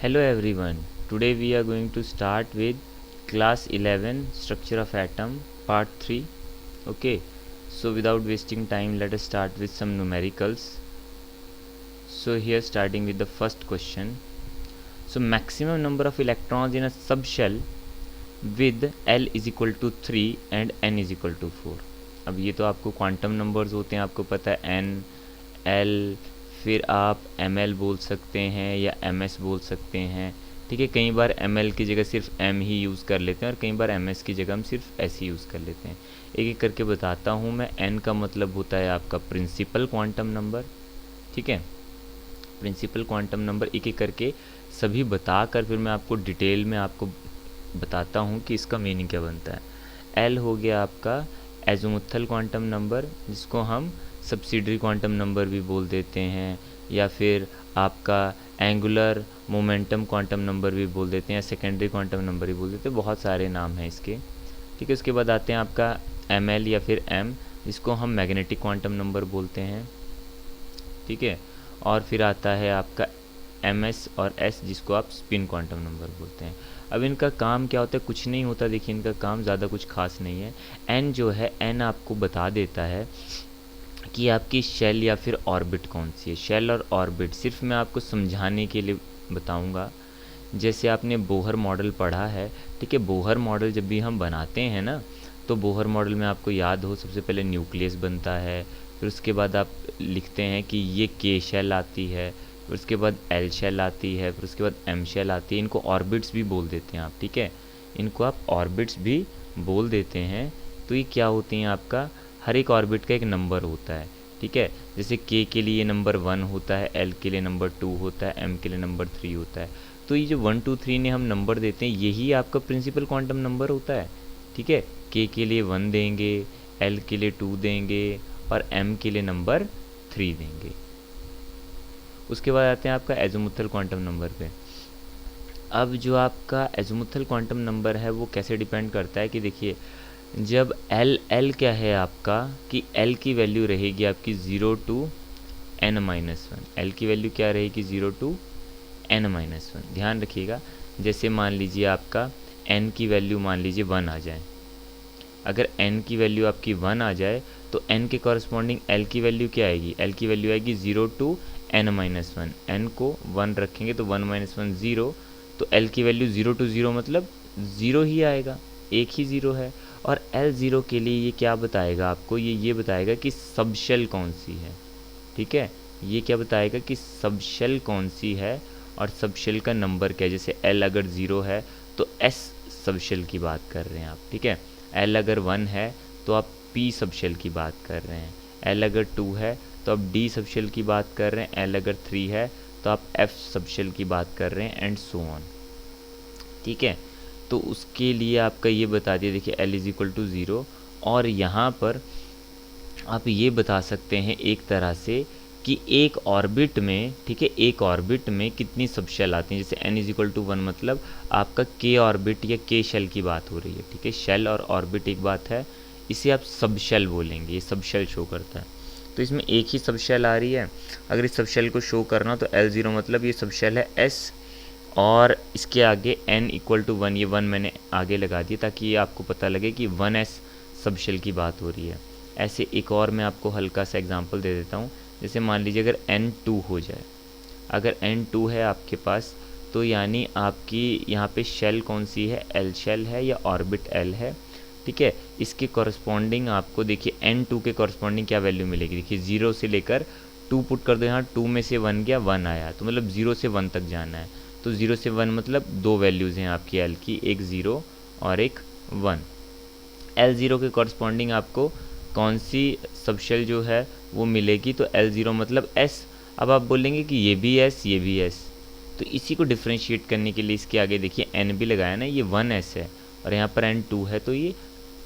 Hello everyone. Today we are going to start with class 11 structure of atom part 3. Okay. So without wasting time, let us start with some numericals. So here starting with the first question. So maximum number of electrons in a subshell with L is equal to 3 and N is equal to 4. अब ये तो आपको quantum numbers होते हैं, आपको पता है N, L, फिर आप ml बोल सकते हैं या ms बोल सकते हैं। ठीक है, कई बार ml की जगह सिर्फ m ही यूज़ कर लेते हैं और कई बार ms की जगह हम सिर्फ s ही यूज़ कर लेते हैं। एक एक करके बताता हूँ मैं। n का मतलब होता है आपका प्रिंसिपल क्वांटम नंबर। ठीक है, प्रिंसिपल क्वांटम नंबर एक एक करके सभी बता कर फिर मैं आपको डिटेल में आपको बताता हूँ कि इसका मीनिंग क्या बनता है। l हो गया आपका एज़ोमुथल क्वांटम नंबर, जिसको हम सब्सिडरी क्वांटम नंबर भी बोल देते हैं, या फिर आपका एंगुलर मोमेंटम क्वांटम नंबर भी बोल देते हैं, या सेकेंडरी क्वांटम नंबर भी बोल देते हैं। बहुत सारे नाम हैं इसके। ठीक है, उसके बाद आते हैं आपका ml या फिर m, जिसको हम मैग्नेटिक क्वांटम नंबर बोलते हैं। ठीक है, और फिर आता है आपका ms और s, जिसको आप स्पिन क्वांटम नंबर बोलते हैं। अब इनका काम क्या होता है? कुछ नहीं होता। देखिए, इनका काम ज़्यादा कुछ खास नहीं है। n जो है, n आपको बता देता है कि आपकी शेल या फिर ऑर्बिट कौन सी है। शेल और ऑर्बिट सिर्फ मैं आपको समझाने के लिए बताऊंगा। जैसे आपने बोहर मॉडल पढ़ा है, ठीक है, बोहर मॉडल जब भी हम बनाते हैं ना, तो बोहर मॉडल में आपको याद हो सबसे पहले न्यूक्लियस बनता है, फिर उसके बाद आप लिखते हैं कि ये के शेल आती है, फिर उसके बाद एल शेल आती है, फिर उसके बाद एम शेल आती है। इनको ऑर्बिट्स भी बोल देते हैं आप। ठीक है, इनको आप ऑर्बिट्स भी बोल देते हैं। तो ये क्या होती हैं? आपका हर एक ऑर्बिट का एक नंबर होता है। ठीक है, जैसे के के लिए नंबर 1 होता है, एल के लिए नंबर 2 होता है, एम के लिए नंबर 3 होता है। तो ये जो 1 2 3 ने हम नंबर देते हैं, यही आपका प्रिंसिपल क्वांटम नंबर होता है। ठीक है, के लिए 1 देंगे, एल के लिए 2 देंगे और एम के लिए नंबर 3 देंगे। उसके बाद आते हैं आपका एज़ोमुथल क्वांटम नंबर पे। अब जो आपका एज़ोमुथल क्वांटम नंबर है वो कैसे डिपेंड करता है कि देखिए, जब एल क्या है आपका, कि एल की वैल्यू रहेगी आपकी 0 to n-1। एल की वैल्यू क्या रहेगी? 0 to n-1। ध्यान रखिएगा। जैसे मान लीजिए आपका n की वैल्यू मान लीजिए 1 आ जाए। अगर n की वैल्यू आपकी 1 आ जाए तो n के कॉरस्पॉन्डिंग l की वैल्यू क्या आएगी? l की वैल्यू आएगी 0 to n-1। n को 1 रखेंगे तो 1 - 1 0, तो l की वैल्यू 0 to 0 मतलब 0 ही आएगा, एक ही 0 है। और L0 के लिए ये क्या बताएगा आपको? ये बताएगा कि सबशेल कौन सी है। ठीक है, ये क्या बताएगा कि सबशेल कौन सी है और सबशेल का नंबर क्या है। जैसे L अगर 0 है तो S सबशेल की बात कर रहे हैं आप। ठीक है, L अगर 1 है तो आप P सबशेल की बात कर रहे हैं, L अगर 2 है तो आप D सबशेल की बात कर रहे हैं, L अगर 3 है तो आप F सबशेल की बात कर रहे हैं, एंड सो ऑन। ठीक है, तो उसके लिए आपका ये बता दिया। देखिए L इज़ इक्वल टू 0, और यहाँ पर आप ये बता सकते हैं एक तरह से कि एक ऑर्बिट में, ठीक है, एक ऑर्बिट में कितनी सबशेल आती हैं। जैसे n इज़ इक्वल टू 1 मतलब आपका k ऑर्बिट या k शेल की बात हो रही है। ठीक है, शेल और ऑर्बिट एक बात है, इसे आप सबशेल बोलेंगे। ये सबशेल शो करता है, तो इसमें एक ही सबशेल आ रही है। अगर इस सबशेल को शो करना तो L0 मतलब ये सबशेल है S, और इसके आगे n इक्वल टू 1, ये 1 मैंने आगे लगा दिया ताकि ये आपको पता लगे कि 1s सबशेल की बात हो रही है। ऐसे एक और मैं आपको हल्का सा एग्जांपल दे देता हूँ। जैसे मान लीजिए अगर n2 हो जाए, अगर n2 है आपके पास, तो यानी आपकी यहाँ पे शेल कौन सी है? L शेल है या ऑर्बिट L है। ठीक है, इसके कॉरस्पॉन्डिंग आपको देखिए n2 के कॉरस्पॉन्डिंग क्या वैल्यू मिलेगी? देखिए 0 से लेकर 2 पुट कर दो यहाँ, 2 में से 1 गया, 1 आया, तो मतलब 0 से 1 तक जाना है। तो 0 से 1 मतलब 2 वैल्यूज़ हैं आपकी L की, एक 0 और एक 1। L0 के कॉरस्पॉन्डिंग आपको कौन सी सबशेल जो है वो मिलेगी? तो L0 मतलब S। अब आप बोलेंगे कि ये भी S, ये भी S, तो इसी को डिफ्रेंशिएट करने के लिए इसके आगे देखिए n भी लगाया ना, ये 1s है और यहाँ पर n2 है तो ये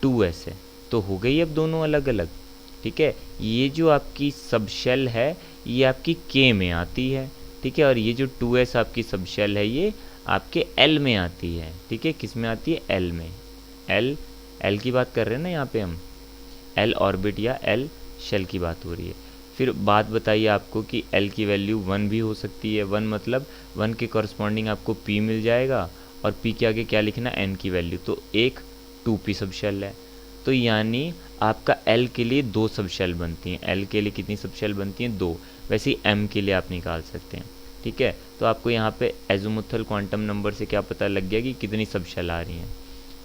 2s है, तो हो गई अब दोनों अलग अलग। ठीक है, ये जो आपकी सबशेल है ये आपकी K में आती है। ठीक है, और ये जो 2s आपकी सबशेल है ये आपके L में आती है। ठीक है, किस में आती है? L में। L की बात कर रहे हैं ना यहाँ पे हम, L ऑर्बिट या L शेल की बात हो रही है। फिर बात बताइए आपको कि L की वैल्यू 1 भी हो सकती है। 1 मतलब 1 के कॉरस्पॉन्डिंग आपको P मिल जाएगा, और P के आगे क्या लिखना, N की वैल्यू, तो एक 2P सब शेल है। तो यानी आपका L के लिए 2 सब शेल बनती हैं। L के लिए कितनी सब शेल बनती हैं, 2। वैसे ही M के लिए आप निकाल सकते हैं। ठीक है, तो आपको यहाँ पे एज़ोमुथल क्वांटम नंबर से क्या पता लग गया कि कितनी सब शेल आ रही हैं।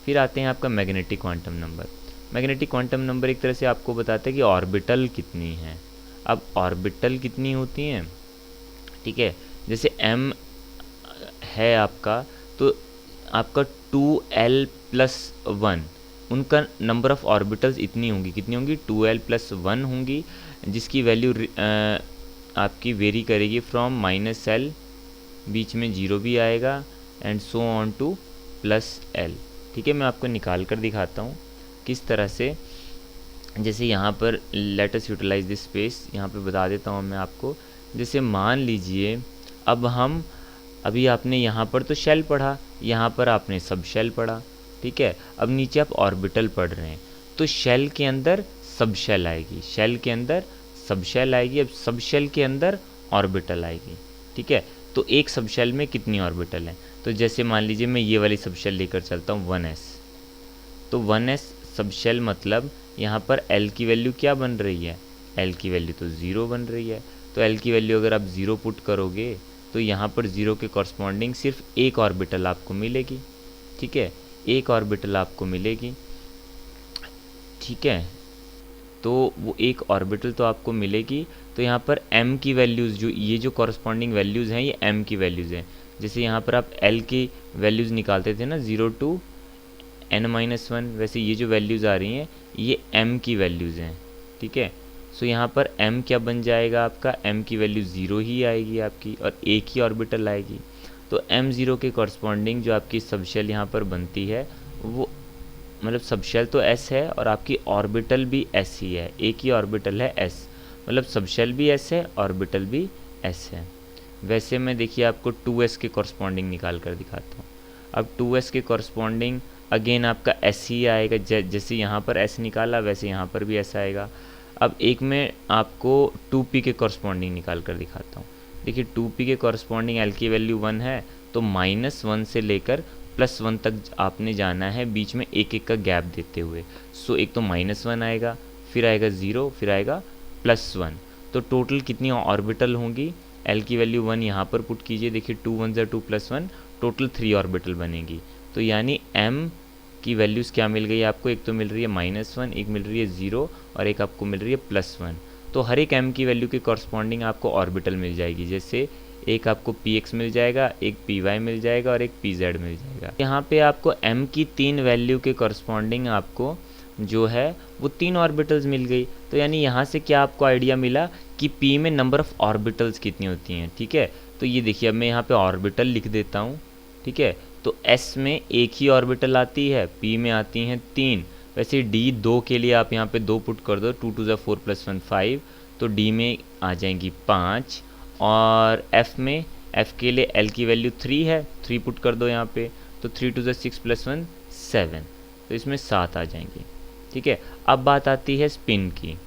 फिर आते हैं आपका magnetic quantum number. Magnetic quantum number एक तरह से आपको बताता है कि ऑर्बिटल कितनी हैं। अब ऑर्बिटल कितनी होती हैं, ठीक है, जैसे m है आपका, तो आपका 2l+1, उनका नंबर ऑफ़ ऑर्बिटल्स इतनी होंगी, कितनी होंगी, 2l+1 होंगी, जिसकी वैल्यू आपकी वेरी करेगी फ्रॉम -l, बीच में 0 भी आएगा, and so on to +l। ठीक है, मैं आपको निकाल कर दिखाता हूँ किस तरह से। जैसे यहाँ पर let us utilize this space, यहाँ पे बता देता हूँ मैं आपको। जैसे मान लीजिए अब हम, अभी आपने यहाँ पर तो शेल पढ़ा, यहाँ पर आपने सब शेल पढ़ा, ठीक है। अब नीचे आप ऑर्बिटल पढ़ रहे हैं, तो शेल के अंदर सब शेल आएगी, शेल के अंदर सब शेल आएगी, अब सब शेल के अंदर ऑर्बिटल आएगी, ठीक है। तो एक सब शेल में कितनी ऑर्बिटल हैं, तो जैसे मान लीजिए मैं ये वाली सब शेल लेकर चलता हूँ 1s, तो 1s सब शेल मतलब यहाँ पर L की वैल्यू क्या बन रही है, L की वैल्यू तो 0 बन रही है। तो L की वैल्यू अगर आप 0 पुट करोगे तो यहाँ पर 0 के कॉरस्पॉन्डिंग सिर्फ एक ऑर्बिटल आपको मिलेगी, ठीक है, एक ऑर्बिटल आपको मिलेगी, ठीक है। तो वो एक ऑर्बिटल तो आपको मिलेगी। तो यहाँ पर m की वैल्यूज़, जो ये जो कॉरस्पॉन्डिंग वैल्यूज़ हैं ये m की वैल्यूज़ हैं। जैसे यहाँ पर आप L की वैल्यूज़ निकालते थे ना 0 to n-1, वैसे ये जो वैल्यूज़ आ रही हैं ये m की वैल्यूज़ हैं, ठीक है। सो यहाँ पर m क्या बन जाएगा आपका, m की वैल्यू 0 ही आएगी आपकी, और एक ही ऑर्बिटल आएगी। तो m0 के कॉरस्पॉन्डिंग जो आपकी सबशेल यहाँ पर बनती है वो, मतलब सबशेल तो s है और आपकी ऑर्बिटल भी s ही है, एक ही ऑर्बिटल है s, मतलब सबशेल भी s है, ऑर्बिटल भी s है। वैसे मैं देखिए आपको 2s के कॉरस्पॉन्डिंग निकाल कर दिखाता हूँ। अब 2s के कॉरस्पॉन्डिंग अगेन आपका s ही आएगा, जैसे यहाँ पर s निकाला वैसे यहाँ पर भी s आएगा। अब एक में आपको 2p के कॉरस्पॉन्डिंग निकाल कर दिखाता हूँ। देखिए 2p के कॉरस्पॉन्डिंग l की वैल्यू 1 है, तो -1 से लेकर +1 तक आपने जाना है, बीच में एक एक का गैप देते हुए। सो एक तो -1 आएगा, फिर आएगा 0, फिर आएगा +1। तो टोटल कितनी ऑर्बिटल होंगी, L की वैल्यू 1 यहाँ पर पुट कीजिए, देखिए 2 1 2 +1, टोटल 3 ऑर्बिटल बनेगी। तो यानी m की वैल्यूज़ क्या मिल गई आपको, एक तो मिल रही है -1, एक मिल रही है 0, और एक आपको मिल रही है +1। तो हर एक m की वैल्यू के कॉरस्पॉन्डिंग आपको ऑर्बिटल मिल जाएगी, जैसे एक आपको px मिल जाएगा, एक py मिल जाएगा और एक pz मिल जाएगा। यहाँ पे आपको m की 3 वैल्यू के कॉरस्पॉन्डिंग आपको जो है वो 3 ऑर्बिटल्स मिल गई। तो यानी यहाँ से क्या आपको आइडिया मिला कि p में नंबर ऑफ़ ऑर्बिटल्स कितनी होती हैं, ठीक है। तो ये देखिए अब मैं यहाँ पे ऑर्बिटल लिख देता हूँ, ठीक है। तो s में एक ही ऑर्बिटल आती है, p में आती हैं 3। वैसे d2 के लिए आप यहाँ पे 2 पुट कर दो, 2 2 4 +1 5, तो d में आ जाएंगी 5, और f में, f के लिए l की वैल्यू 3 है, 3 पुट कर दो यहाँ पे, तो 3 2 6 +1 7, तो इसमें 7 आ जाएंगी, ठीक है। अब बात आती है स्पिन की,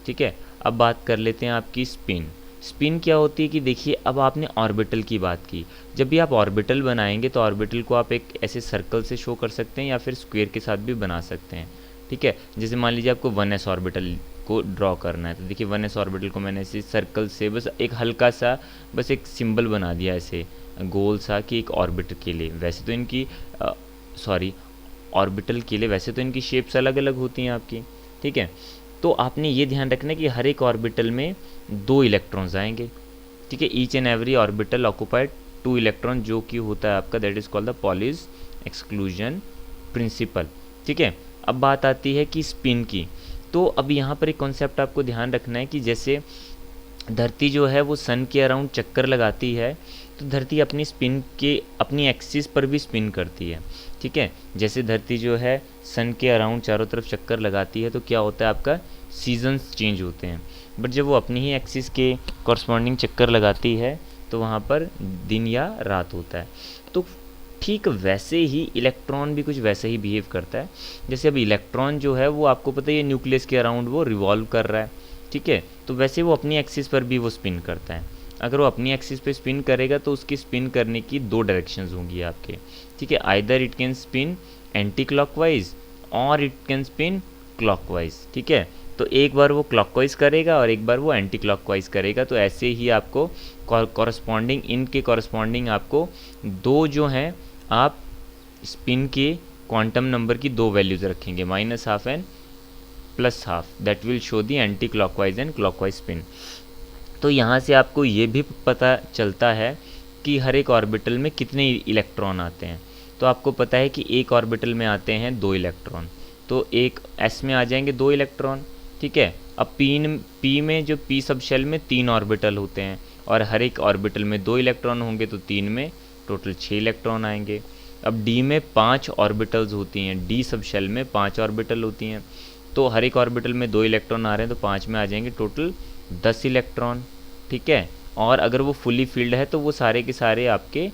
ठीक है। अब बात कर लेते हैं आपकी स्पिन। स्पिन क्या होती है कि देखिए अब आपने ऑर्बिटल की बात की, जब भी आप ऑर्बिटल बनाएंगे तो ऑर्बिटल को आप एक ऐसे सर्कल से शो कर सकते हैं या फिर स्क्वायर के साथ भी बना सकते हैं, ठीक है। जैसे मान लीजिए आपको 1s ऑर्बिटल को ड्रॉ करना है, तो देखिए 1s ऑर्बिटल को मैंने ऐसे सर्कल से बस एक हल्का सा बस एक सिंबल बना दिया ऐसे गोल सा कि एक ऑर्बिटल के लिए, वैसे तो इनकी ऑर्बिटल के लिए वैसे तो इनकी शेप्स अलग अलग होती हैं आपकी, ठीक है। तो आपने ये ध्यान रखना है कि हर एक ऑर्बिटल में 2 इलेक्ट्रॉन्स आएंगे, ठीक है। Each and every orbital occupied 2 electron, जो कि होता है आपका that is called the Pauli's exclusion principle, ठीक है। अब बात आती है कि स्पिन की। तो अब यहाँ पर एक कॉन्सेप्ट आपको ध्यान रखना है कि जैसे धरती जो है वो सन के अराउंड चक्कर लगाती है, तो धरती अपनी स्पिन के अपनी एक्सिस पर भी स्पिन करती है, ठीक है। जैसे धरती जो है सन के अराउंड चारों तरफ चक्कर लगाती है, तो क्या होता है आपका सीजन्स चेंज होते हैं, बट जब वो अपनी ही एक्सिस के कॉरस्पॉन्डिंग चक्कर लगाती है तो वहाँ पर दिन या रात होता है। तो ठीक वैसे ही इलेक्ट्रॉन भी कुछ वैसे ही बिहेव करता है। जैसे अब इलेक्ट्रॉन जो है वो आपको पता है ये न्यूक्लियस के अराउंड वो रिवॉल्व कर रहा है, ठीक है। तो वैसे वो अपनी एक्सिस पर भी वो स्पिन करता है। अगर वो अपनी एक्सिस पे स्पिन करेगा तो उसकी स्पिन करने की दो डायरेक्शंस होंगी आपके, ठीक है। Either it can spin anti clockwise और इट कैन स्पिन क्लॉकवाइज, ठीक है। तो एक बार वो क्लॉकवाइज करेगा और एक बार वो एंटी क्लॉकवाइज करेगा। तो ऐसे ही आपको कॉरस्पॉन्डिंग, इनके कॉरस्पॉन्डिंग आपको दो जो हैं आप स्पिन के क्वांटम नंबर की दो वैल्यूज़ रखेंगे, -12 and +12, that will show the anti clockwise and clockwise spin. तो यहाँ से आपको ये भी पता चलता है कि हर एक ऑर्बिटल में कितने इलेक्ट्रॉन आते हैं। तो आपको पता है कि एक ऑर्बिटल में आते हैं 2 इलेक्ट्रॉन, तो एक एस में आ जाएंगे 2 इलेक्ट्रॉन, ठीक है। अब पी में जो पी सब शेल में 3 ऑर्बिटल होते हैं और हर एक ऑर्बिटल में 2 इलेक्ट्रॉन होंगे, तो 3 में टोटल 6 इलेक्ट्रॉन आएंगे। अब डी में 5 ऑर्बिटल्स होती हैं, डी सब शेल में 5 ऑर्बिटल होती हैं, तो हर एक ऑर्बिटल में 2 इलेक्ट्रॉन आ रहे हैं, तो 5 में आ जाएंगे टोटल 10 इलेक्ट्रॉन, ठीक है। और अगर वो फुली फील्ड है तो वो सारे के सारे आपके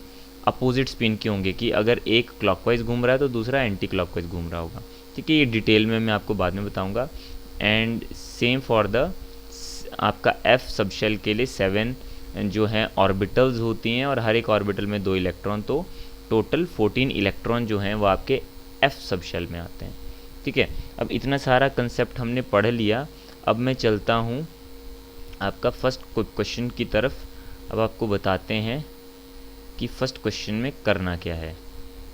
अपोजिट स्पिन के होंगे, कि अगर एक क्लॉकवाइज घूम रहा है तो दूसरा एंटी क्लॉकवाइज घूम रहा होगा, ठीक है। ये डिटेल में मैं आपको बाद में बताऊंगा। एंड सेम फॉर द आपका एफ सबशेल के लिए 7 जो हैं ऑर्बिटल्स होती हैं और हर एक ऑर्बिटल में 2 इलेक्ट्रॉन, तो टोटल 14 इलेक्ट्रॉन जो हैं वो आपके एफ सबशेल में आते हैं, ठीक है। अब इतना सारा कंसेप्ट हमने पढ़ लिया। अब मैं चलता हूँ आपका फर्स्ट क्वेश्चन की तरफ। अब आपको बताते हैं कि फर्स्ट क्वेश्चन में करना क्या है।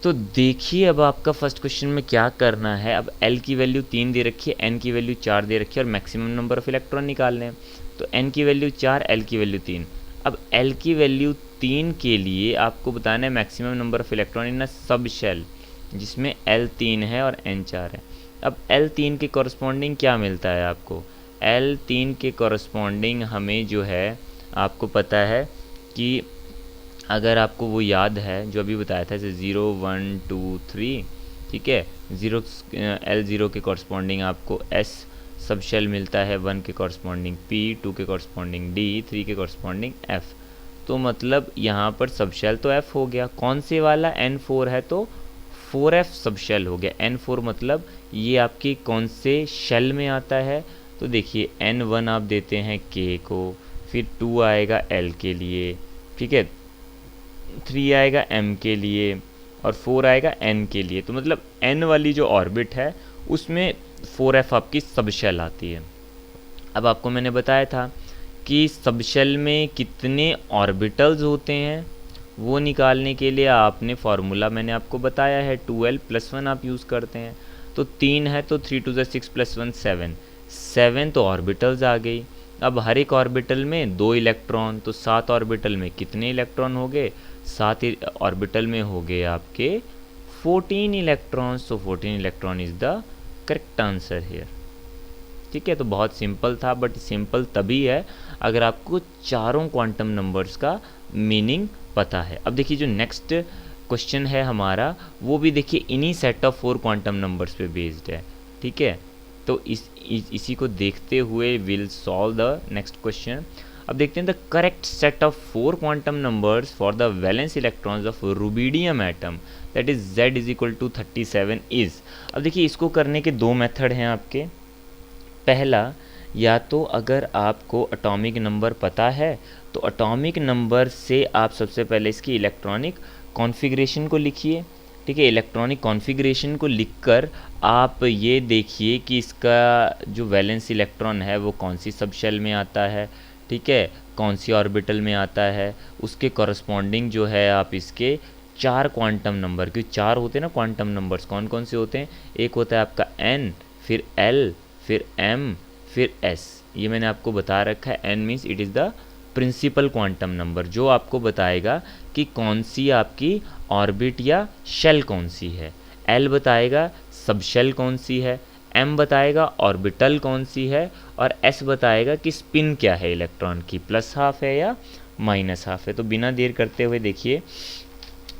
तो देखिए अब आपका फर्स्ट क्वेश्चन में क्या करना है। अब L की वैल्यू 3 दे रखी है, N की वैल्यू 4 दे रखी है और मैक्सिमम नंबर ऑफ इलेक्ट्रॉन निकालने हैं। तो N की वैल्यू 4, L की वैल्यू 3। अब L की वैल्यू 3 के लिए आपको बताना है maximum number of electron in a sub shell, जिसमें L 3 है और N 4 है। अब L 3 के कॉरस्पॉन्डिंग क्या मिलता है आपको? L 3 के कॉरस्पॉन्डिंग हमें जो है आपको पता है कि अगर आपको वो याद है जो अभी बताया था, जैसे 0 1 2 3, ठीक है। L0 के कॉरस्पॉन्डिंग आपको S सब शेल मिलता है, 1 के कॉरस्पॉन्डिंग P, 2 के कॉरस्पॉन्डिंग D, 3 के कॉरस्पॉन्डिंग F। तो मतलब यहाँ पर सब शेल तो F हो गया। कौन से वाला? N4 है तो 4F सब शेल हो गया। N4 मतलब ये आपकी कौन से शेल में आता है? तो देखिए N1 आप देते हैं K को, फिर 2 आएगा L के लिए, ठीक है, 3 आएगा M के लिए और 4 आएगा N के लिए। तो मतलब N वाली जो ऑर्बिट है उसमें 4F आपकी सबशेल आती है। अब आपको मैंने बताया था कि सबशेल में कितने ऑर्बिटल्स होते हैं, वो निकालने के लिए आपने फार्मूला मैंने आपको बताया है, 2l+1 आप यूज़ करते हैं। तो 3 है तो 3 × 6 + 1 7, 7 तो ऑर्बिटल्स आ गई। अब हर एक ऑर्बिटल में 2 इलेक्ट्रॉन, तो 7 ऑर्बिटल में कितने इलेक्ट्रॉन हो गए? 7 ऑर्बिटल में हो गए आपके 14 इलेक्ट्रॉन्स। तो 14 electron is the correct answer here, ठीक है। तो बहुत सिंपल था, बट सिंपल तभी है अगर आपको चारों क्वांटम नंबर्स का मीनिंग पता है। अब देखिए जो नेक्स्ट क्वेश्चन है हमारा, वो भी देखिए इन्हीं सेट ऑफ 4 क्वांटम नंबर्स पे बेस्ड है, ठीक है। तो इसी को देखते हुए will solve the next question. अब देखते हैं the correct set of 4 quantum numbers for the valence electrons of rubidium atom, that is Z = 37 is. अब देखिए इसको करने के दो मेथड हैं आपके। पहला, या तो अगर आपको एटॉमिक नंबर पता है तो एटॉमिक नंबर से आप सबसे पहले इसकी इलेक्ट्रॉनिक कॉन्फ़िगरेशन को लिखिए, ठीक है। इलेक्ट्रॉनिक कॉन्फ़िगरेशन को लिखकर आप ये देखिए कि इसका जो वैलेंस इलेक्ट्रॉन है वो कौन सी सब शेल में आता है, ठीक है, कौन सी ऑर्बिटल में आता है, उसके कॉरस्पॉन्डिंग जो है आप इसके 4 क्वांटम नंबर, क्योंकि 4 होते हैं ना क्वांटम नंबर्स, कौन कौन से होते हैं? एक होता है आपका N, फिर L, फिर M, फिर S। ये मैंने आपको बता रखा है। N means it is the principal quantum number, जो आपको बताएगा कि कौन सी आपकी ऑर्बिट या शेल कौन सी है। L बताएगा सब शेल कौन सी है, M बताएगा ऑर्बिटल कौन सी है, और S बताएगा कि स्पिन क्या है इलेक्ट्रॉन की, +12 है या -12 है। तो बिना देर करते हुए देखिए,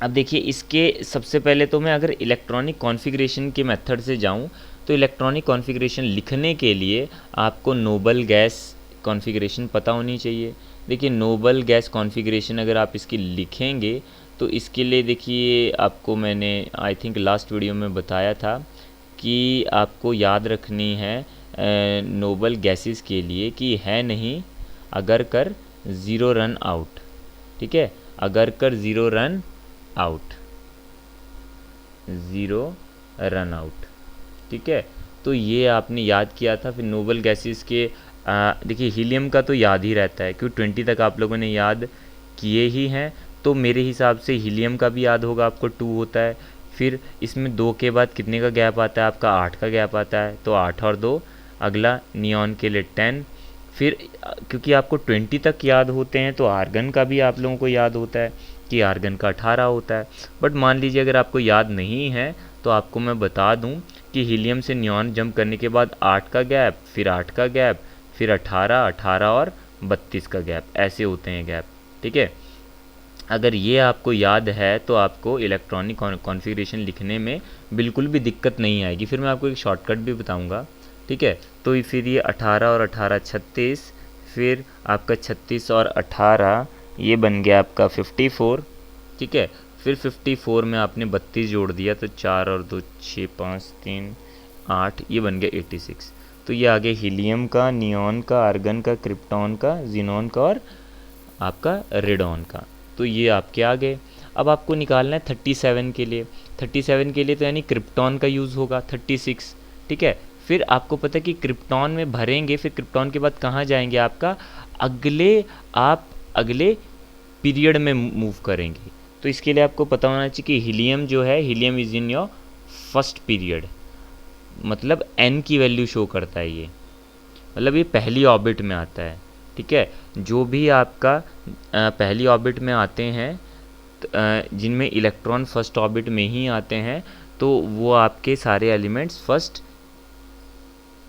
अब देखिए इसके सबसे पहले तो मैं अगर इलेक्ट्रॉनिक कॉन्फ़िगरेशन के मेथड से जाऊं तो इलेक्ट्रॉनिक कॉन्फ़िगरेशन लिखने के लिए आपको नोबल गैस कॉन्फ़िगरेशन पता होनी चाहिए। देखिए नोबल गैस कॉन्फ़िगरेशन अगर आप इसकी लिखेंगे तो इसके लिए देखिए आपको मैंने आई थिंक लास्ट वीडियो में बताया था कि आपको याद रखनी है नोबल गैसेस के लिए कि है नहीं अगर कर 0 रन आउट। ठीक है, अगर कर 0 रन आउट, 0 रन आउट। ठीक है, तो ये आपने याद किया था। फिर नोबल गैसेस के देखिए हीलियम का तो याद ही रहता है, क्योंकि 20 तक आप लोगों ने याद किए ही हैं, तो मेरे हिसाब से हीलियम का भी याद होगा आपको, 2 होता है। फिर इसमें 2 के बाद कितने का गैप आता है आपका, 8 का गैप आता है, तो 8 और 2, अगला नियॉन के लिए 10। फिर क्योंकि आपको 20 तक याद होते हैं तो आर्गन का भी आप लोगों को याद होता है कि आर्गन का 18 होता है। बट मान लीजिए अगर आपको याद नहीं है तो आपको मैं बता दूं कि हीलियम से नियॉन जंप करने के बाद 8 का गैप, फिर 8 का गैप, फिर 18, 18 और 32 का गैप, ऐसे होते हैं गैप। ठीक है, अगर ये आपको याद है तो आपको इलेक्ट्रॉनिक कॉन्फ़िगरेशन लिखने में बिल्कुल भी दिक्कत नहीं आएगी। फिर मैं आपको एक शॉर्टकट भी बताऊंगा। ठीक है, तो फिर ये 18 और 18 36, फिर आपका 36 और 18 ये बन गया आपका 54। ठीक है, फिर 54 में आपने 32 जोड़ दिया तो 4 और 2 6 5 3 8, ये बन गया 86। तो ये आगे हीलियम का, नियॉन का, आर्गन का, क्रिप्टॉन का, जीनॉन का और आपका रेडॉन का। तो ये आपके आ गए। अब आपको निकालना है 37 के लिए। 37 के लिए तो यानी क्रिप्टॉन का यूज़ होगा 36। ठीक है, फिर आपको पता है कि क्रिप्टॉन में भरेंगे, फिर क्रिप्टॉन के बाद कहाँ जाएंगे आपका, अगले पीरियड में मूव करेंगे। तो इसके लिए आपको पता होना चाहिए कि हीलियम जो है, helium is in your first period, मतलब n की वैल्यू शो करता है ये, मतलब ये पहली ऑर्बिट में आता है। ठीक है, जो भी आपका पहली ऑर्बिट में आते हैं जिनमें इलेक्ट्रॉन फर्स्ट ऑर्बिट में ही आते हैं, तो वो आपके सारे elements first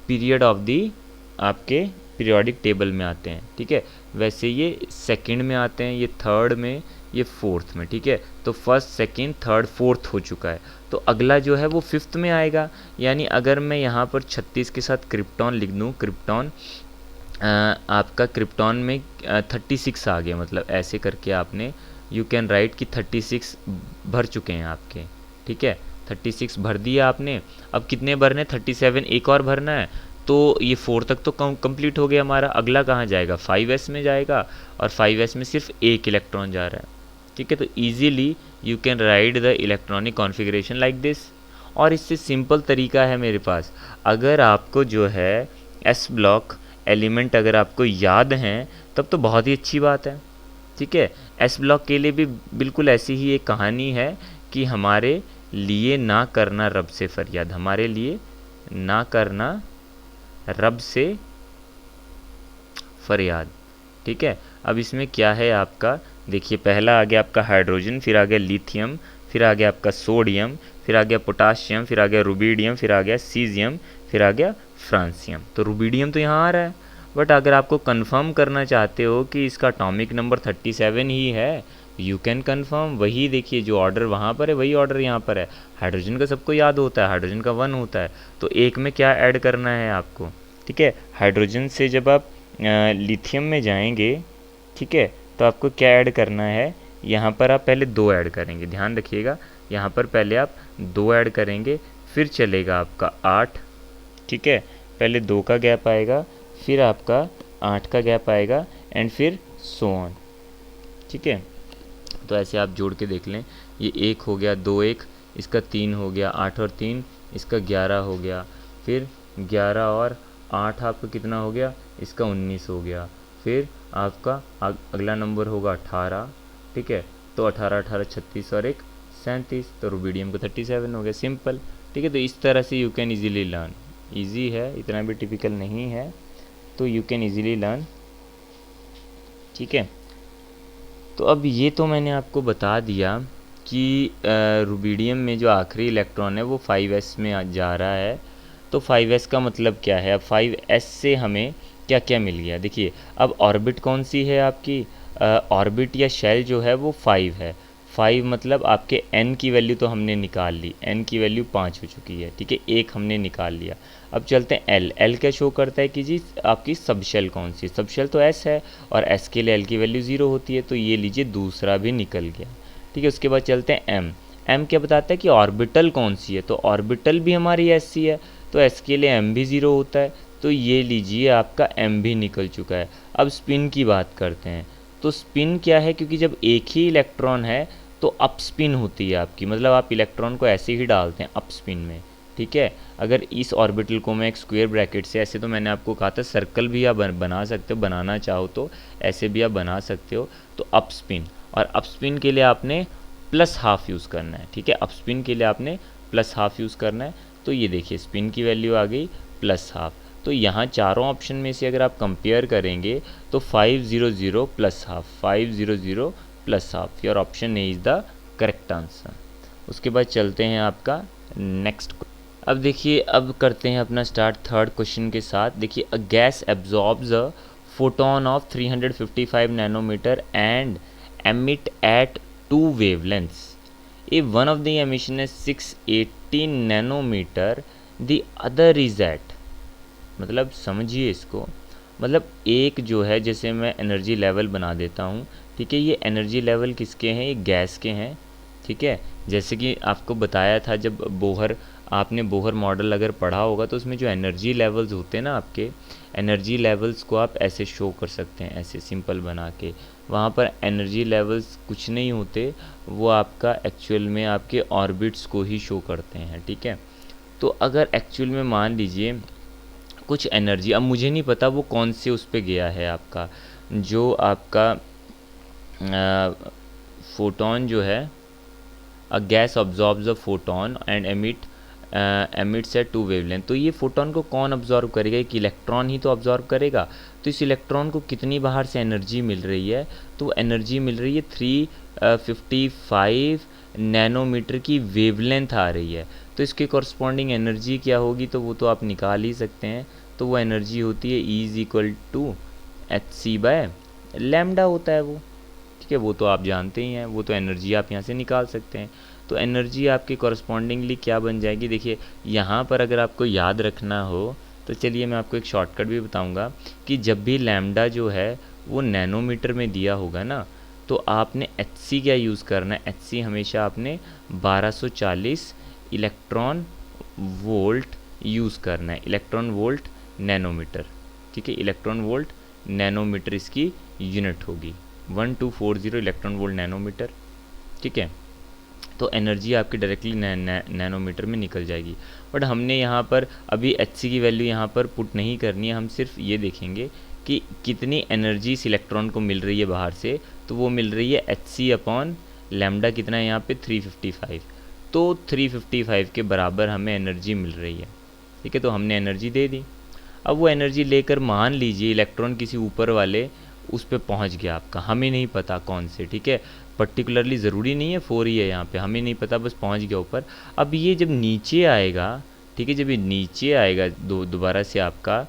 period of the आपके पीरियोडिक टेबल में आते हैं। ठीक है, वैसे ये सेकंड में आते हैं, ये थर्ड में, ये फोर्थ में। ठीक है, तो फर्स्ट, सेकंड, थर्ड, फोर्थ हो चुका है, तो अगला जो है वो फिफ्थ में आएगा। यानी अगर मैं यहाँ पर 36 के साथ क्रिप्टॉन लिख दूँ, क्रिप्टॉन आपका क्रिप्टॉन में 36 आ गया, मतलब ऐसे करके आपने यू कैन राइट कि 36 भर चुके हैं आपके। ठीक है, 36 भर दिया आपने। अब कितने भरने, 37 एक और भरना है, तो ये 4 तक तो कंप्लीट हो गया हमारा। अगला कहाँ जाएगा, 5s में जाएगा, और 5s में सिर्फ एक इलेक्ट्रॉन जा रहा है। ठीक है, तो easily you can write the electronic configuration like this. और इससे सिंपल तरीका है मेरे पास, अगर आपको जो है एस ब्लॉक एलिमेंट अगर आपको याद हैं तब तो बहुत ही अच्छी बात है। ठीक है, एस ब्लॉक के लिए भी बिल्कुल ऐसी ही एक कहानी है कि हमारे लिए ना करना रब से फरियाद, हमारे लिए ना करना रब से फरियाद। ठीक है, अब इसमें क्या है आपका, देखिए पहला आ गया आपका हाइड्रोजन, फिर आ गया लिथियम, फिर आ गया आपका सोडियम, फिर आ गया पोटाशियम, फिर आ गया रुबिडियम, फिर आ गया सीजियम, फिर आ गया फ्रांसियम। तो रुबिडियम तो यहाँ आ रहा है, बट अगर आपको कंफर्म करना चाहते हो कि इसका एटॉमिक नंबर 37 ही है, यू कैन कंफर्म। वही देखिए जो ऑर्डर वहाँ पर है वही ऑर्डर यहाँ पर है। हाइड्रोजन का सबको याद होता है, हाइड्रोजन का 1 होता है, तो एक में क्या ऐड करना है आपको। ठीक है, हाइड्रोजन से जब आप लिथियम में जाएंगे, ठीक है, तो आपको क्या ऐड करना है, यहाँ पर आप पहले 2 ऐड करेंगे, ध्यान रखिएगा, यहाँ पर पहले आप 2 ऐड करेंगे, फिर चलेगा आपका 8। ठीक है, पहले 2 का गैप आएगा, फिर आपका 8 का गैप आएगा, एंड फिर सो ऑन। ठीक है, तो ऐसे आप जोड़ के देख लें, ये 1 हो गया, 2 1, इसका 3 हो गया, 8 और 3 इसका 11 हो गया, फिर 11 और 8 आपका कितना हो गया, इसका 19 हो गया, फिर आपका अगला नंबर होगा 18। ठीक है, तो 18 18 36 और 1 37, तो रुबिडियम का 37 हो गया, सिंपल। ठीक है, तो इस तरह से you can easily learn, easy है, इतना भी टिपिकल नहीं है, तो यू कैन ईजिली लर्न। ठीक है, तो अब ये तो मैंने आपको बता दिया कि रुबिडियम में जो आखिरी इलेक्ट्रॉन है वो 5s में जा रहा है। तो 5s का मतलब क्या है, अब 5s से हमें क्या क्या मिल गया, देखिए अब ऑर्बिट कौन सी है आपकी, ऑर्बिट या शेल जो है वो 5 है। 5 मतलब आपके n की वैल्यू तो हमने निकाल ली, n की वैल्यू 5 हो चुकी है। ठीक है, एक हमने निकाल लिया। अब चलते हैं l क्या शो करता है कि जी आपकी सब शेल कौन सी, सब शेल तो s है, और s के लिए l की वैल्यू 0 होती है, तो ये लीजिए दूसरा भी निकल गया। ठीक है, उसके बाद चलते हैं m क्या बताता है कि ऑर्बिटल कौन सी है, तो ऑर्बिटल भी हमारी s सी है, तो s के लिए m भी 0 होता है, तो ये लीजिए आपका m भी निकल चुका है। अब स्पिन की बात करते हैं। तो स्पिन क्या है, क्योंकि जब एक ही इलेक्ट्रॉन है तो अप स्पिन होती है आपकी, मतलब आप इलेक्ट्रॉन को ऐसे ही डालते हैं अप स्पिन में, ठीक है। अगर इस ऑर्बिटल को मैं एक स्क्वायर ब्रैकेट से, ऐसे तो मैंने आपको कहा था सर्कल भी आप बना सकते हो, बनाना चाहो तो ऐसे भी आप बना सकते हो। तो अप स्पिन, और अप स्पिन के लिए आपने प्लस हाफ यूज़ करना है, ठीक है। अप स्पिन के लिए आपने प्लस हाफ यूज़ करना है। तो ये देखिए स्पिन की वैल्यू आ गई प्लस हाफ। तो यहाँ चारों ऑप्शन में से अगर आप कंपेयर करेंगे तो 500 plus half, 500 plus half, your option A is the correct answer. उसके बाद चलते हैं आपका नेक्स्ट। अब देखिए, अब करते हैं अपना स्टार्ट थर्ड क्वेश्चन के साथ। देखिए, a gas absorbs a photon of 355 nanometer and emit at 2 wavelengths. If one of the emission is 680 nanometer, the other is at, मतलब समझिए इसको, मतलब एक जो है, जैसे मैं एनर्जी लेवल बना देता हूँ, ठीक है। ये एनर्जी लेवल किसके हैं, ये गैस के हैं, ठीक है। जैसे कि आपको बताया था जब बोहर, आपने बोहर मॉडल अगर पढ़ा होगा तो उसमें जो एनर्जी लेवल्स होते हैं ना, आपके एनर्जी लेवल्स को आप ऐसे शो कर सकते हैं, ऐसे सिंपल बना के। वहाँ पर एनर्जी लेवल्स कुछ नहीं होते, वो आपका एक्चुअल में आपके ऑर्बिट्स को ही शो करते हैं, ठीक है। तो अगर एक्चुअल में मान लीजिए कुछ एनर्जी, अब मुझे नहीं पता वो कौन से उस पे गया है आपका, जो आपका फोटोन जो है, a gas absorbs a photon and emits at 2 wavelength. तो ये फोटोन को कौन ऑब्जॉर्व करेगा, एक इलेक्ट्रॉन ही तो ऑब्जॉर्व करेगा। तो इस इलेक्ट्रॉन को कितनी बाहर से एनर्जी मिल रही है, तो एनर्जी मिल रही है 355 नैनोमीटर की वेवलेंथ आ रही है। तो इसके कॉरस्पॉन्डिंग एनर्जी क्या होगी, तो वो तो आप निकाल ही सकते हैं। तो वो एनर्जी होती है E is equal to hc/λ होता है वो, ठीक है। वो तो आप जानते ही हैं, वो तो एनर्जी आप यहाँ से निकाल सकते हैं। तो एनर्जी आपके कॉरस्पॉन्डिंगली क्या बन जाएगी, देखिए यहाँ पर अगर आपको याद रखना हो तो चलिए मैं आपको एक शॉर्टकट भी बताऊँगा कि जब भी लैम्डा जो है वो नैनोमीटर में दिया होगा ना, तो आपने hc क्या यूज़ करना है, hc हमेशा आपने 1240 इलेक्ट्रॉन वोल्ट यूज़ करना है, इलेक्ट्रॉन वोल्ट नैनोमीटर, ठीक है। इलेक्ट्रॉन वोल्ट नैनोमीटर इसकी यूनिट होगी, 1240 इलेक्ट्रॉन वोल्ट नैनोमीटर, ठीक है। तो एनर्जी आपकी डायरेक्टली नैनोमीटर में निकल जाएगी। बट हमने यहाँ पर अभी hc की वैल्यू यहाँ पर पुट नहीं करनी है, हम सिर्फ ये देखेंगे कि कितनी एनर्जी इस इलेक्ट्रॉन को मिल रही है बाहर से। तो वो मिल रही है hc/λ, कितना है यहाँ पे 355। तो 355 के बराबर हमें एनर्जी मिल रही है, ठीक है। तो हमने एनर्जी दे दी। अब वो एनर्जी लेकर मान लीजिए इलेक्ट्रॉन किसी ऊपर वाले उस पर पहुंच गया आपका, हमें नहीं पता कौन से, ठीक है। पर्टिकुलरली ज़रूरी नहीं है 4 ही है यहाँ पे, हमें नहीं पता, बस पहुंच गया ऊपर। अब ये जब नीचे आएगा, ठीक है, जब ये नीचे आएगा दोबारा से आपका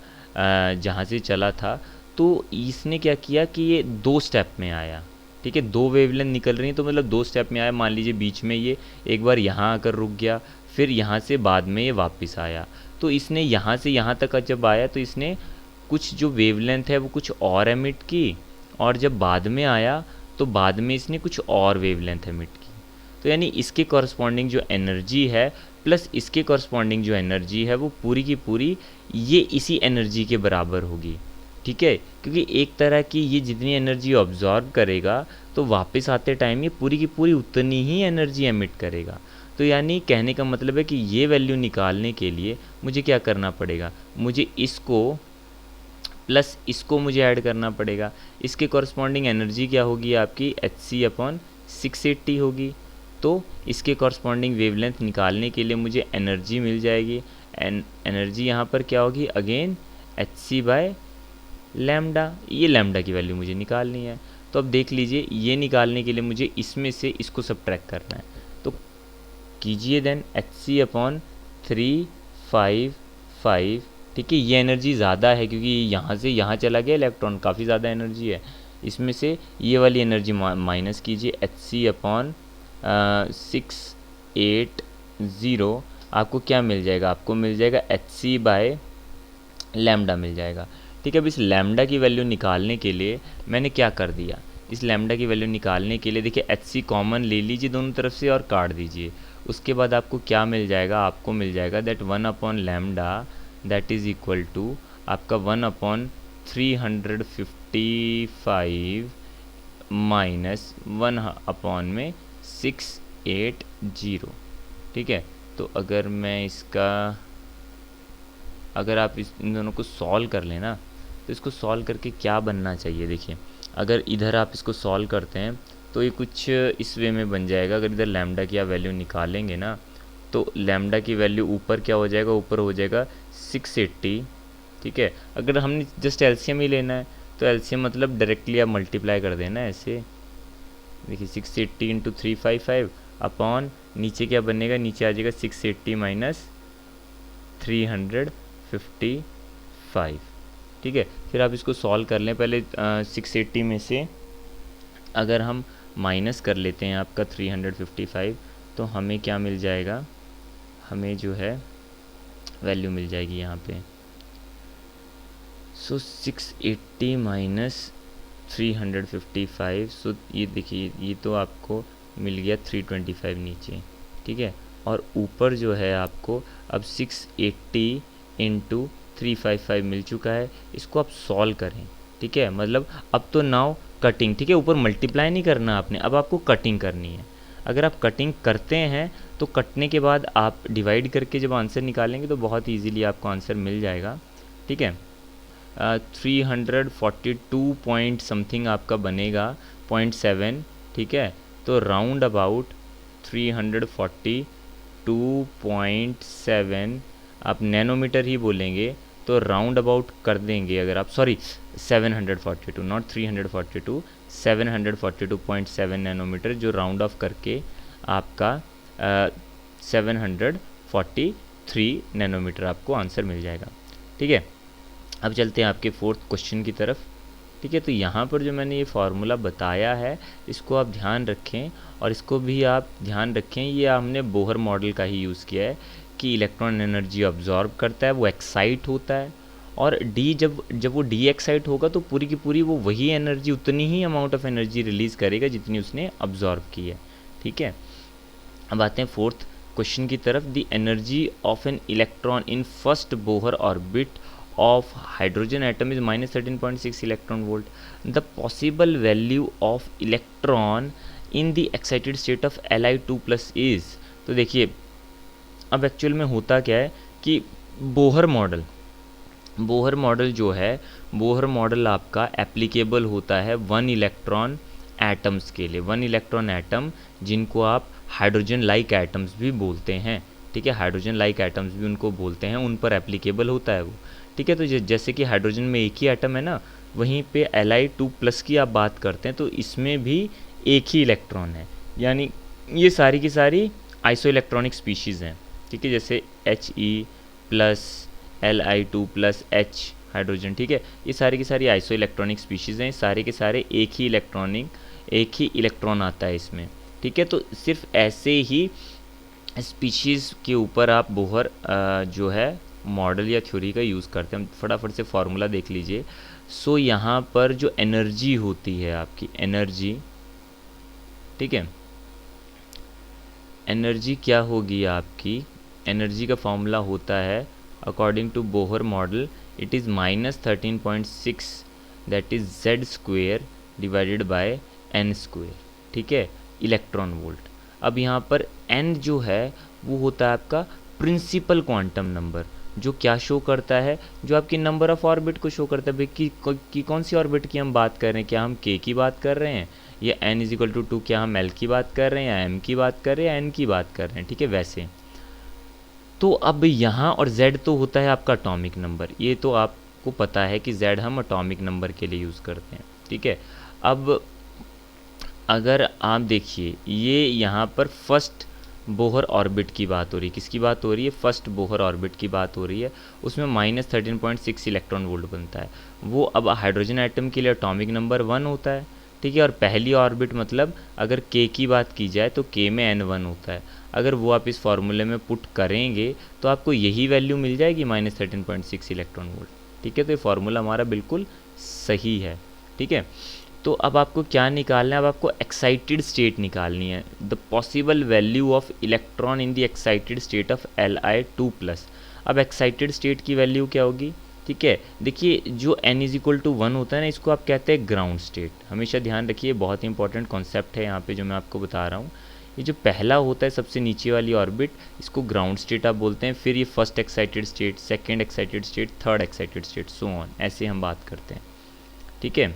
जहाँ से चला था, तो इसने क्या किया कि ये 2 स्टेप में आया, ठीक है। 2 वेवलेंथ निकल रही हैं, तो मतलब 2 स्टेप में आया। मान लीजिए बीच में ये एक बार यहाँ आकर रुक गया, फिर यहाँ से बाद में ये वापस आया। तो इसने यहाँ से यहाँ तक जब आया तो इसने कुछ जो वेवलेंथ है वो कुछ और एमिट की, और जब बाद में आया तो बाद में इसने कुछ और वेवलेंथ एमिट की। तो यानी इसके कॉरस्पॉन्डिंग जो एनर्जी है प्लस इसके कॉरस्पॉन्डिंग जो एनर्जी है वो पूरी की पूरी ये इसी एनर्जी के बराबर होगी, ठीक है। क्योंकि एक तरह की ये जितनी एनर्जी ऑब्जॉर्व करेगा तो वापस आते टाइम ये पूरी की पूरी उतनी ही एनर्जी एमिट करेगा। तो यानी कहने का मतलब है कि ये वैल्यू निकालने के लिए मुझे क्या करना पड़ेगा, मुझे इसको प्लस इसको मुझे ऐड करना पड़ेगा। इसके कॉरस्पॉन्डिंग एनर्जी क्या होगी आपकी, hc/680 होगी। तो इसके कॉरस्पॉन्डिंग वेवलेंथ निकालने के लिए मुझे एनर्जी मिल जाएगी। एनर्जी यहाँ पर क्या होगी, अगेन hc/λ, ये लैम्डा की वैल्यू मुझे निकालनी है। तो अब देख लीजिए, ये निकालने के लिए मुझे इसमें से इसको सब्ट्रैक्ट करना है। तो कीजिए देन hc/355, ठीक है। ये एनर्जी ज़्यादा है क्योंकि यहाँ से यहाँ चला गया इलेक्ट्रॉन, काफ़ी ज़्यादा एनर्जी है। इसमें से ये वाली एनर्जी माइनस कीजिए, hc/680 आपको क्या मिल जाएगा, आपको मिल जाएगा hc/λ मिल जाएगा, ठीक है। अब इस लैम्डा की वैल्यू निकालने के लिए मैंने क्या कर दिया, इस लैम्डा की वैल्यू निकालने के लिए देखिए hc कॉमन ले लीजिए दोनों तरफ से और काट दीजिए। उसके बाद आपको क्या मिल जाएगा, आपको मिल जाएगा that 1/λ that is equal to, आपका 1/355 माइनस 1 में 680, ठीक है। तो अगर मैं इसका, अगर आप इन दोनों को सॉल्व कर लेना, तो इसको सॉल्व करके क्या बनना चाहिए, देखिए अगर इधर आप इसको सॉल्व करते हैं तो ये कुछ इस वे में बन जाएगा। अगर इधर लैम्डा की आप वैल्यू निकालेंगे ना, तो लैम्डा की वैल्यू ऊपर क्या हो जाएगा, ऊपर हो जाएगा 680, ठीक है। अगर हमने जस्ट एलसीएम ही लेना है तो एलसीएम मतलब डायरेक्टली आप मल्टीप्लाई कर देना ऐसे, देखिए 680 इंटू 355 अपॉन नीचे क्या बनेगा, नीचे आ जाएगा 680 माइनस 355, ठीक है। फिर आप इसको सॉल्व कर लें। पहले 680 में से अगर हम माइनस कर लेते हैं आपका 355, तो हमें क्या मिल जाएगा, हमें जो है वैल्यू मिल जाएगी यहाँ पे। सो 680 माइनस 355, सो ये देखिए ये तो आपको मिल गया 325 नीचे, ठीक है। और ऊपर जो है आपको अब 680 इंटू 355 मिल चुका है। इसको आप सॉल्व करें, ठीक है। मतलब अब तो नाउ कटिंग, ठीक है, ऊपर मल्टीप्लाई नहीं करना आपने, अब आपको कटिंग करनी है। अगर आप कटिंग करते हैं तो कटने के बाद आप डिवाइड करके जब आंसर निकालेंगे तो बहुत ईजीली आपको आंसर मिल जाएगा, ठीक है। 342 पॉइंट समथिंग आपका बनेगा 0.7, ठीक है। तो राउंड अबाउट 342.7 आप नैनोमीटर ही बोलेंगे तो राउंड अबाउट कर देंगे। अगर आप, सॉरी 742, नॉट 342, 742.7 नैनोमीटर, जो राउंड ऑफ करके आपका 743 नैनोमीटर आपको आंसर मिल जाएगा, ठीक है। अब चलते हैं आपके फोर्थ क्वेश्चन की तरफ, ठीक है। तो यहाँ पर जो मैंने ये फार्मूला बताया है इसको आप ध्यान रखें, और इसको भी आप ध्यान रखें, ये हमने बोहर मॉडल का ही यूज़ किया है कि इलेक्ट्रॉन एनर्जी अब्जॉर्ब करता है, वो एक्साइट होता है, और डी जब वो डी एक्साइट होगा तो पूरी की पूरी वो वही एनर्जी, उतनी ही अमाउंट ऑफ एनर्जी रिलीज़ करेगा जितनी उसने अब्जॉर्ब की है, ठीक है। अब आते हैं फोर्थ क्वेश्चन की तरफ। The energy of an electron in first Bohr orbit of hydrogen atom is minus 13.6 electron volt. The possible value of electron in the excited state of Li2 plus is, तो देखिए अब actual में होता क्या है कि बोहर मॉडल जो है, बोहर मॉडल आपका एप्लीकेबल होता है 1 इलेक्ट्रॉन एटम्स के लिए, 1 इलेक्ट्रॉन एटम जिनको आप हाइड्रोजन लाइक एटम्स भी बोलते हैं, ठीक है। हाइड्रोजन लाइक एटम्स भी उनको बोलते हैं, उन पर एप्लीकेबल होता है वो, ठीक है। तो जैसे कि हाइड्रोजन में एक ही एटम है ना, वहीं पे Li2+ की आप बात करते हैं तो इसमें भी एक ही इलेक्ट्रॉन है, यानी ये सारी की सारी आइसो इलेक्ट्रॉनिक स्पीशीज़ हैं, ठीक है। जैसे He+, Li2+ H हाइड्रोजन, ठीक है, ये सारी की सारी आइसो इलेक्ट्रॉनिक स्पीशीज़ हैं, सारे के सारे एक ही इलेक्ट्रॉन आता है इसमें, ठीक है। तो सिर्फ ऐसे ही स्पीशीज़ के ऊपर आप बोहर जो है मॉडल या थ्योरी का यूज़ करते हैं। फटाफट से फार्मूला देख लीजिए। सो यहाँ पर जो एनर्जी होती है आपकी, एनर्जी, ठीक है, एनर्जी क्या होगी आपकी, एनर्जी का फॉर्मूला होता है according to Bohr model, it is -13.6, that is Z² divided by N², ठीक है, इलेक्ट्रॉन वोल्ट। अब यहाँ पर N जो है वो होता है आपका प्रिंसिपल क्वांटम नंबर, जो क्या शो करता है, जो आपकी नंबर ऑफ ऑर्बिट को शो करता है। भाई कि कौन सी ऑर्बिट की हम बात कर रहे हैं, क्या हम K की बात कर रहे हैं या n=2, क्या हम L की बात कर रहे हैं या M की बात कर रहे हैं या N की बात कर रहे हैं, ठीक है, वैसे। तो अब यहाँ और Z तो होता है आपका अटोमिक नंबर, ये तो आपको पता है कि Z हम अटोमिक नंबर के लिए यूज़ करते हैं, ठीक है। अब अगर आप देखिए ये यहाँ पर फर्स्ट बोहर ऑर्बिट की बात हो रही है, किसकी बात हो रही है, फर्स्ट बोहर ऑर्बिट की बात हो रही है, उसमें -13.6 इलेक्ट्रॉन वोल्ट बनता है। वो अब हाइड्रोजन एटम के लिए एटॉमिक नंबर 1 होता है, ठीक है। और पहली ऑर्बिट मतलब अगर K की बात की जाए तो K में N1 होता है। अगर वो आप इस फार्मूले में पुट करेंगे तो आपको यही वैल्यू मिल जाएगी -13.6 इलेक्ट्रॉन वोल्ट, ठीक है। तो ये फार्मूला हमारा बिल्कुल सही है, ठीक है। तो अब आपको क्या निकालना है, अब आपको एक्साइटेड स्टेट निकालनी है, the possible value of electron in the excited state of Li2+। अब एक्साइटेड स्टेट की वैल्यू क्या होगी, ठीक है। देखिए जो n इज इक्वल टू 1 होता है ना, इसको आप कहते हैं ग्राउंड स्टेट। हमेशा ध्यान रखिए, बहुत ही इंपॉर्टेंट कॉन्सेप्ट है यहाँ पे जो मैं आपको बता रहा हूँ। ये जो पहला होता है सबसे नीचे वाली ऑर्बिट, इसको ग्राउंड स्टेट आप बोलते हैं। फिर ये first excited state, second excited state, third excited state, so on, ऐसे हम बात करते हैं। ठीक है,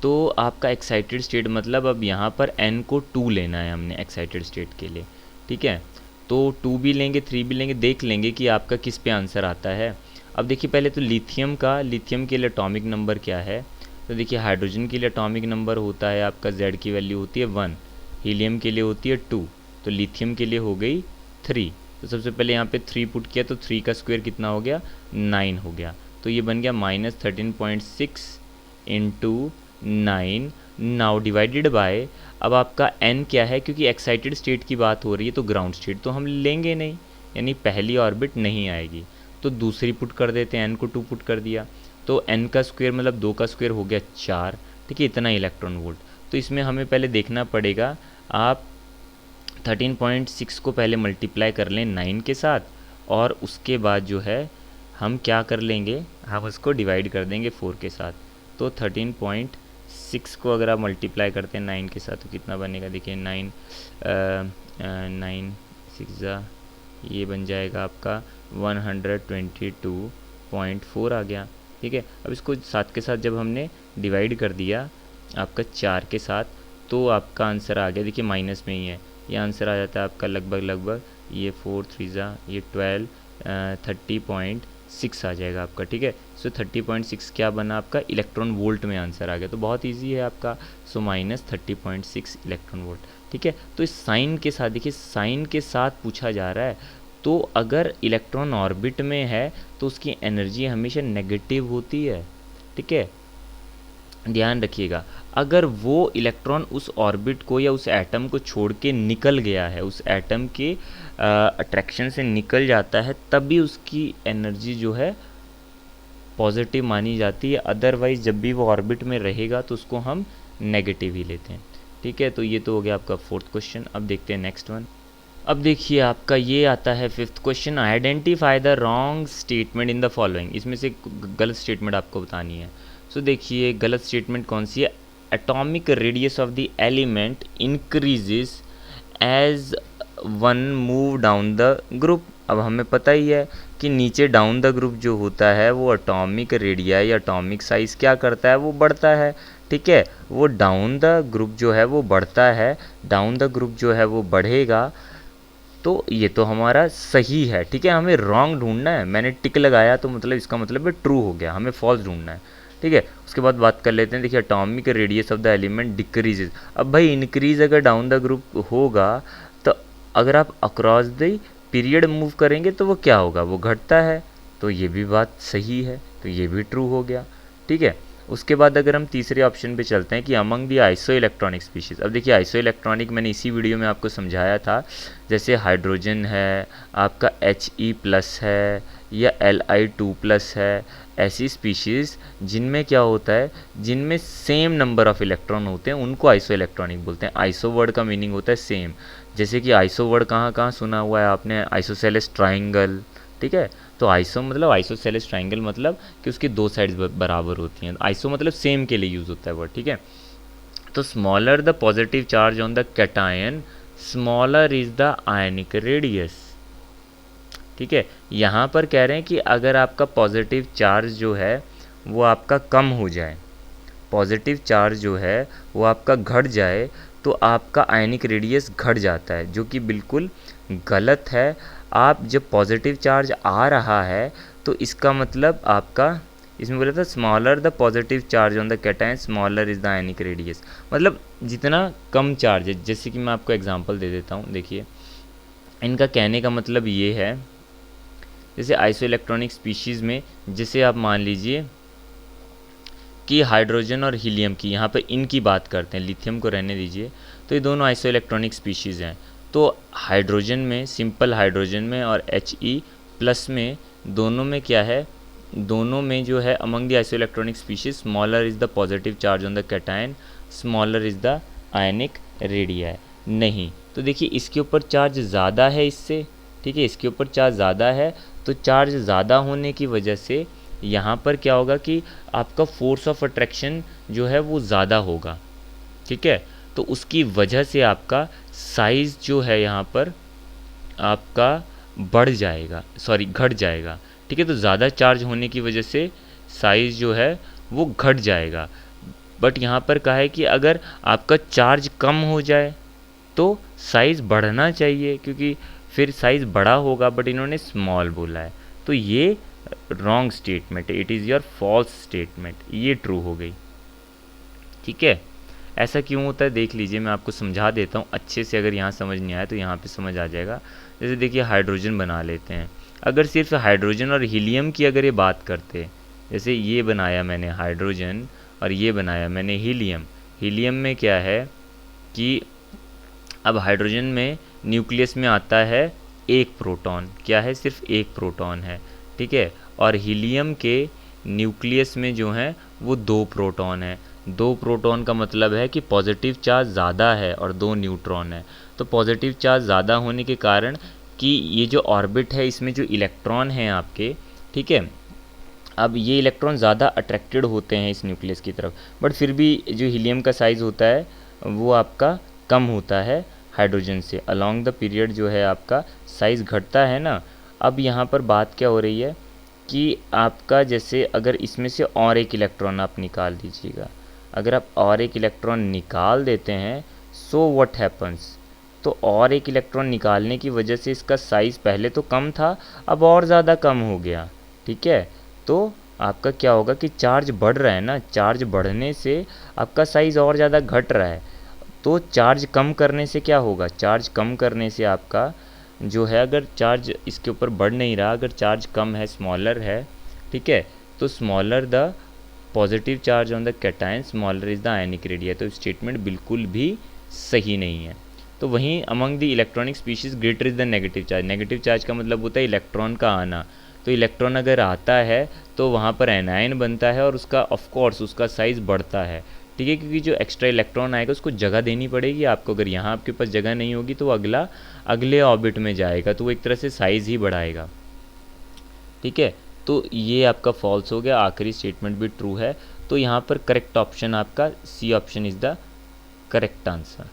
तो आपका एक्साइटेड स्टेट मतलब अब यहाँ पर n को 2 लेना है हमने एक्साइटेड स्टेट के लिए। ठीक है, तो 2 भी लेंगे 3 भी लेंगे, देख लेंगे कि आपका किस पे आंसर आता है। अब देखिए पहले तो लिथियम के लिए एटॉमिक नंबर क्या है। तो देखिए हाइड्रोजन के लिए एटॉमिक नंबर होता है आपका Z की वैल्यू होती है 1, हीलियम के लिए होती है 2, तो लिथियम के लिए हो गई 3। तो सबसे पहले यहाँ पे 3 पुट किया तो 3 का स्क्वायर कितना हो गया, 9 हो गया। तो ये बन गया -13.6 इंटू 9 नाउ डिवाइडेड बाय, अब आपका n क्या है, क्योंकि एक्साइटेड स्टेट की बात हो रही है तो ग्राउंड स्टेट तो हम लेंगे नहीं, यानी पहली ऑर्बिट नहीं आएगी। तो दूसरी पुट कर देते हैं, n को 2 पुट कर दिया तो n का स्क्वायर मतलब 2 का स्क्वायर हो गया 4। ठीक है, इतना इलेक्ट्रॉन वोल्ट। तो इसमें हमें पहले देखना पड़ेगा, आप 13.6 को पहले मल्टीप्लाई कर लें 9 के साथ, और उसके बाद जो है हम क्या कर लेंगे, हम उसको डिवाइड कर देंगे 4 के साथ। तो 13.6 को अगर आप मल्टीप्लाई करते हैं 9 के साथ तो कितना बनेगा, देखिए 9 6 ये बन जाएगा आपका 122.4 आ गया। ठीक है, अब इसको 7 के साथ जब हमने डिवाइड कर दिया आपका 4 के साथ, तो आपका आंसर आ गया, देखिए माइनस में ही है, ये आंसर आ जाता है आपका लगभग ये 4 3 ये 12 30.6 आ जाएगा आपका। ठीक है, सो 30.6 क्या बना आपका, इलेक्ट्रॉन वोल्ट में आंसर आ गया। तो बहुत इजी है आपका, सो -30.6 इलेक्ट्रॉन वोल्ट। ठीक है, तो इस साइन के साथ, देखिए साइन के साथ पूछा जा रहा है, तो अगर इलेक्ट्रॉन ऑर्बिट में है तो उसकी एनर्जी हमेशा नेगेटिव होती है। ठीक है, ध्यान रखिएगा, अगर वो इलेक्ट्रॉन उस ऑर्बिट को या उस एटम को छोड़ के निकल गया है, उस एटम के अट्रैक्शन से निकल जाता है, तभी उसकी एनर्जी जो है पॉजिटिव मानी जाती है। अदरवाइज जब भी वो ऑर्बिट में रहेगा तो उसको हम नेगेटिव ही लेते हैं। ठीक है, तो ये तो हो गया आपका 4th क्वेश्चन। अब देखते हैं नेक्स्ट वन। अब देखिए आपका ये आता है 5th question, identify the wrong statement in the following. इसमें से गलत स्टेटमेंट आपको बतानी है। सो देखिए गलत स्टेटमेंट कौन सी है, atomic radius of the element increases as one move down the group. अब हमें पता ही है कि नीचे डाउन द ग्रुप जो होता है वो एटॉमिक रेडियाई या एटॉमिक साइज़ क्या करता है, वो बढ़ता है। ठीक है, वो डाउन द ग्रुप जो है वो बढ़ता है, डाउन द ग्रुप जो है वो बढ़ेगा। तो ये तो हमारा सही है। ठीक है, हमें रॉन्ग ढूंढना है, मैंने टिक लगाया तो मतलब इसका मतलब है ट्रू हो गया, हमें फॉल्स ढूंढना है। ठीक है, उसके बाद बात कर लेते हैं, देखिए atomic radius of the element decreases. अब भाई इंक्रीज अगर डाउन द ग्रुप होगा तो अगर आप अक्रॉस द पीरियड मूव करेंगे तो वो क्या होगा, वो घटता है। तो ये भी बात सही है, तो ये भी ट्रू हो गया। ठीक है, उसके बाद अगर हम तीसरे ऑप्शन पे चलते हैं कि among the iso electronic species. अब देखिए आइसो इलेक्ट्रॉनिक मैंने इसी वीडियो में आपको समझाया था, जैसे हाइड्रोजन है, आपका He+ है या Li2+ है, ऐसी स्पीशीज़ जिनमें क्या होता है, जिनमें सेम नंबर ऑफ़ इलेक्ट्रॉन होते हैं उनको आइसो इलेक्ट्रॉनिक बोलते हैं। आइसो वर्ड का मीनिंग होता है सेम, जैसे कि आइसो वर्ड कहाँ कहाँ सुना हुआ है आपने, आइसोसेलेस ट्राइंगल। ठीक है, तो आइसो मतलब आइसोसेलेस ट्राइंगल मतलब कि उसकी 2 साइड्स बराबर होती हैं। आइसो मतलब सेम के लिए यूज़ होता है वर्ड। ठीक है, तो smaller the positive charge on the cation smaller is the ionic radius. ठीक है, यहाँ पर कह रहे हैं कि अगर आपका पॉजिटिव चार्ज जो है वो आपका कम हो जाए, पॉजिटिव चार्ज जो है वो आपका घट जाए, तो आपका आयनिक रेडियस घट जाता है, जो कि बिल्कुल गलत है। आप जब पॉजिटिव चार्ज आ रहा है तो इसका मतलब आपका, इसमें बोला था smaller the positive charge on the cation smaller is the ionic radius, मतलब जितना कम चार्ज है। जैसे कि मैं आपको एग्जांपल दे देता हूँ, देखिए इनका कहने का मतलब ये है, जैसे आइसो इलेक्ट्रॉनिक स्पीशीज़ में जैसे आप मान लीजिए कि हाइड्रोजन और हीलियम की, यहाँ पर इनकी बात करते हैं, लिथियम को रहने दीजिए, तो ये दोनों आइसो इलेक्ट्रॉनिक स्पीशीज़ हैं। तो हाइड्रोजन में, सिंपल हाइड्रोजन में और He+ में, दोनों में क्या है, दोनों में जो है among the iso electronic species smaller is the positive charge on the cation smaller is the ionic radii. नहीं, तो देखिए इसके ऊपर चार्ज ज़्यादा है इससे। ठीक है, इसके ऊपर चार्ज ज़्यादा है, तो चार्ज ज़्यादा होने की वजह से यहाँ पर क्या होगा कि आपका फोर्स ऑफ अट्रैक्शन जो है वो ज़्यादा होगा। ठीक है, तो उसकी वजह से आपका साइज़ जो है यहाँ पर आपका बढ़ जाएगा, सॉरी घट जाएगा। ठीक है, तो ज़्यादा चार्ज होने की वजह से साइज़ जो है वो घट जाएगा। बट यहाँ पर कहा है कि अगर आपका चार्ज कम हो जाए तो साइज़ बढ़ना चाहिए, क्योंकि फिर साइज़ बड़ा होगा, बट इन्होंने स्मॉल बोला है। तो ये रॉन्ग स्टेटमेंट है, it is your false statement, ये ट्रू हो गई। ठीक है, ऐसा क्यों होता है देख लीजिए, मैं आपको समझा देता हूँ अच्छे से। अगर यहाँ समझ नहीं आया तो यहाँ पे समझ आ जाएगा। जैसे देखिए हाइड्रोजन बना लेते हैं, अगर सिर्फ हाइड्रोजन और हीलियम की अगर ये बात करते, जैसे ये बनाया मैंने हाइड्रोजन और ये बनाया मैंने हीलियम। हीलियम में क्या है कि अब हाइड्रोजन में न्यूक्लियस में आता है एक प्रोटॉन, क्या है, सिर्फ एक प्रोटॉन है। ठीक है, और हीलियम के न्यूक्लियस में जो है वो दो प्रोटॉन है। दो प्रोटॉन का मतलब है कि पॉजिटिव चार्ज ज़्यादा है और दो न्यूट्रॉन है। तो पॉजिटिव चार्ज ज़्यादा होने के कारण कि ये जो ऑर्बिट है इसमें जो इलेक्ट्रॉन हैं आपके, ठीक है, अब ये इलेक्ट्रॉन ज़्यादा अट्रैक्टेड होते हैं इस न्यूक्लियस की तरफ, बट फिर भी जो हीलियम का साइज़ होता है वो आपका कम होता है हाइड्रोजन से। अलोंग द पीरियड जो है आपका साइज़ घटता है ना। अब यहाँ पर बात क्या हो रही है कि आपका जैसे अगर इसमें से और एक इलेक्ट्रॉन आप निकाल दीजिएगा, अगर आप और एक इलेक्ट्रॉन निकाल देते हैं, सो व्हाट हैपन्स, तो और एक इलेक्ट्रॉन निकालने की वजह से इसका साइज़ पहले तो कम था, अब और ज़्यादा कम हो गया। ठीक है, तो आपका क्या होगा कि चार्ज बढ़ रहा है ना, चार्ज बढ़ने से आपका साइज़ और ज़्यादा घट रहा है। तो चार्ज कम करने से क्या होगा, चार्ज कम करने से आपका जो है, अगर चार्ज इसके ऊपर बढ़ नहीं रहा, अगर चार्ज कम है, स्मॉलर है, ठीक है, तो smaller the positive charge on the cation, smaller is the ionic radii. तो स्टेटमेंट बिल्कुल भी सही नहीं है। तो वहीं among the electronic species greater is the negative charge. Negative charge का मतलब होता है इलेक्ट्रॉन का आना। तो इलेक्ट्रॉन अगर आता है तो वहाँ पर एनायन बनता है और उसका ऑफकोर्स उसका साइज़ बढ़ता है। ठीक है, क्योंकि जो एक्स्ट्रा इलेक्ट्रॉन आएगा उसको जगह देनी पड़ेगी आपको। अगर यहाँ आपके पास जगह नहीं होगी तो वो अगले ऑर्बिट में जाएगा, तो वो एक तरह से साइज़ ही बढ़ाएगा। ठीक है, तो ये आपका फॉल्स हो गया, आखिरी स्टेटमेंट भी ट्रू है। तो यहाँ पर करेक्ट ऑप्शन आपका C option is the correct answer.